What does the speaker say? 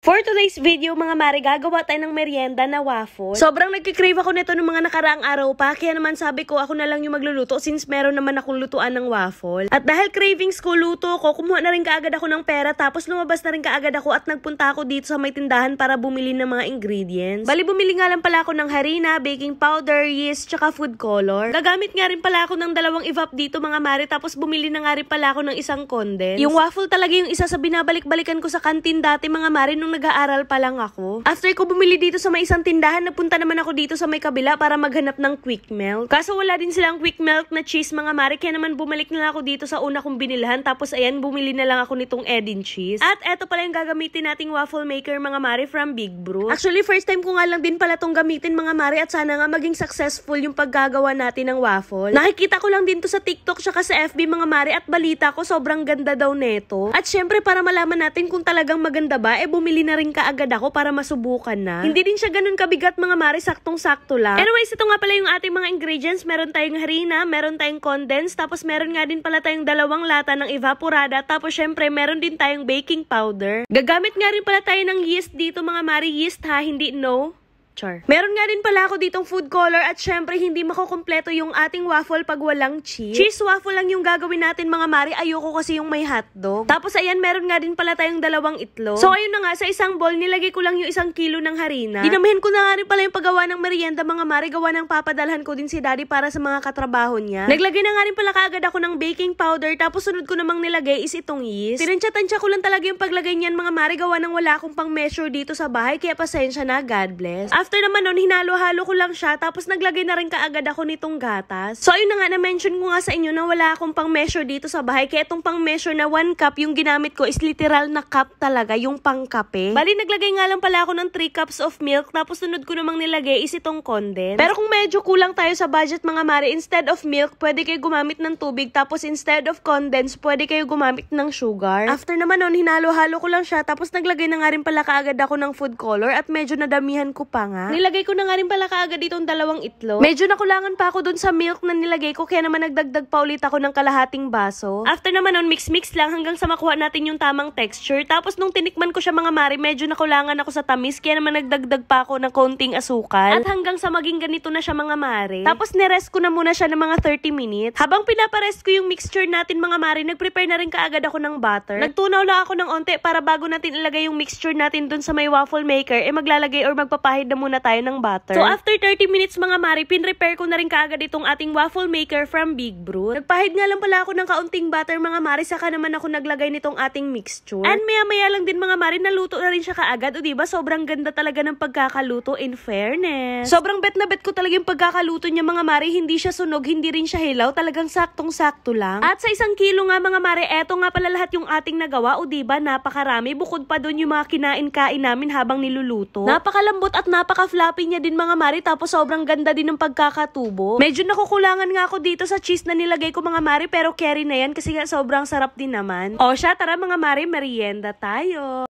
For today's video, mga mare, gagawa tayo ng merienda na waffle. Sobrang nagkikrave ako nito ng mga nakaraang araw pa, kaya naman sabi ko ako na lang yung magluluto since meron naman akong lutuan ng waffle. At dahil cravings ko, luto ko, kumuha na rin kaagad ako ng pera, tapos lumabas na rin kaagad ako at nagpunta ako dito sa may tindahan para bumili ng mga ingredients. Bali, bumili nga lang pala ako ng harina, baking powder, yeast, tsaka food color. Gagamit nga rin pala ako ng 2 evap dito, mga mare, tapos bumili na nga rin pala ako ng 1 condense. Yung waffle talaga yung isa sa binabalik-balikan ko sa kantin dati, mga mare, nung nag-aaral pa lang ako. After ko bumili dito sa may isang tindahan, napunta naman ako dito sa may kabila para maghanap ng quick melt. Kaso wala din silang quick melt na cheese, mga mare, kaya naman bumalik na lang ako dito sa una kong binilhan. Tapos ayan, bumili na lang ako nitong Edin cheese. At eto pala yung gagamitin nating waffle maker, mga mare, from Big Brew. Actually, first time ko nga lang din pala tong gamitin, mga mare, at sana nga maging successful yung paggagawa natin ng waffle. Nakikita ko lang din to sa TikTok tsaka sa FB, mga mare, at balita ko sobrang ganda daw neto. At syempre, para malaman natin kung talagang maganda ba, bumili na rin kaagad ako para masubukan na. Hindi din siya ganun kabigat, mga mare, saktong-sakto lang. Anyways, ito nga pala yung ating mga ingredients. Meron tayong harina, meron tayong condensed, tapos meron nga din pala tayong 2 lata ng evaporada, tapos syempre meron din tayong baking powder. Gagamit nga rin pala tayo ng yeast dito, mga mare, yeast ha, hindi no. Meron nga din pala ako ditong food color at syempre hindi makukumpleto yung ating waffle pag walang cheese. Cheese waffle lang yung gagawin natin, mga mare. Ayoko kasi yung may hotdog. Tapos ayan, meron nga din pala tayong 2 itlog. So ayun na nga, sa isang bowl nilagay ko lang yung 1 kilo ng harina. Dinamihan ko na nga rin pala yung paggawa ng merienda, mga mare. Gawa ng papadalhan ko din si daddy para sa mga katrabaho niya. Naglagay na nga rin pala kaagad ako ng baking powder, tapos sunod ko namang nilagay is itong yeast. Tinansya-tansya ko lang talaga yung paglagay niyan, mga mare. Gawa ng wala akong pang measure dito sa bahay, kaya pasensya na, God bless. After naman nun, hinalo-halo ko lang siya, tapos naglagay na rin kaagad ako nitong gatas. So ayun na nga, na-mention ko nga sa inyo na wala akong pang measure dito sa bahay, kaya itong pang measure na 1 cup yung ginamit ko is literal na cup talaga, yung pang kape. Bali, naglagay nga lang pala ako ng 3 cups of milk, tapos sunod ko namang nilagay is itong condensed. Pero kung medyo kulang tayo sa budget, mga mare, instead of milk, pwede kayo gumamit ng tubig, tapos instead of condensed, pwede kayo gumamit ng sugar. After naman nun, hinalo-halo ko lang siya, tapos naglagay na nga rin pala kaagad ako ng food color at medyo nadamihan ko pa nga. Nilagay ko na nga rin pala kaagad itong 2 itlog. Medyo nakulangan pa ako dun sa milk na nilagay ko, kaya naman nagdagdag pa ulit ako ng kalahating baso. After naman nun, mix-mix lang hanggang sa makuha natin yung tamang texture. Tapos nung tinikman ko siya, mga mare, medyo nakulangan ako sa tamis, kaya naman nagdagdag pa ako ng konting asukal. At hanggang sa maging ganito na siya, mga mare. Tapos nirest ko na muna siya ng mga 30 minutes. Habang pinaparest ko yung mixture natin, mga mare, nagprepare na rin kaagad ako ng butter. Nagtunaw lang ako ng onte para bago natin ilagay yung mixture natin dun sa may waffle maker, maglalagay or magpapahid na muna tayo ng butter. So after 30 minutes, mga mare, pin-repair ko na rin kaagad itong ating waffle maker from Big Brew. Nagpahid nga lang pala ako ng kaunting butter, mga mare, saka naman ako naglagay nitong ating mixture. And maya-maya lang din, mga mare, naluto na rin siya kaagad. O diba, sobrang ganda talaga ng pagkakaluto, in fairness. Sobrang bet na bet ko talaga yung pagkakaluto niya, mga mare. Hindi siya sunog, hindi rin siya hilaw, talagang saktong-sakto lang. At sa 1 kilo nga, mga mare, eto nga pala lahat yung ating nagawa. O diba, napakarami. Bukod pa dun yung mga kinain-kain namin habang niluluto. Napakalambot at napaka-floppy niya din, mga mare, tapos sobrang ganda din ng pagkakatubo. Medyo nakukulangan nga ako dito sa cheese na nilagay ko, mga mare, pero carry na yan kasi nga sobrang sarap din naman. O siya, tara mga mare, merienda tayo.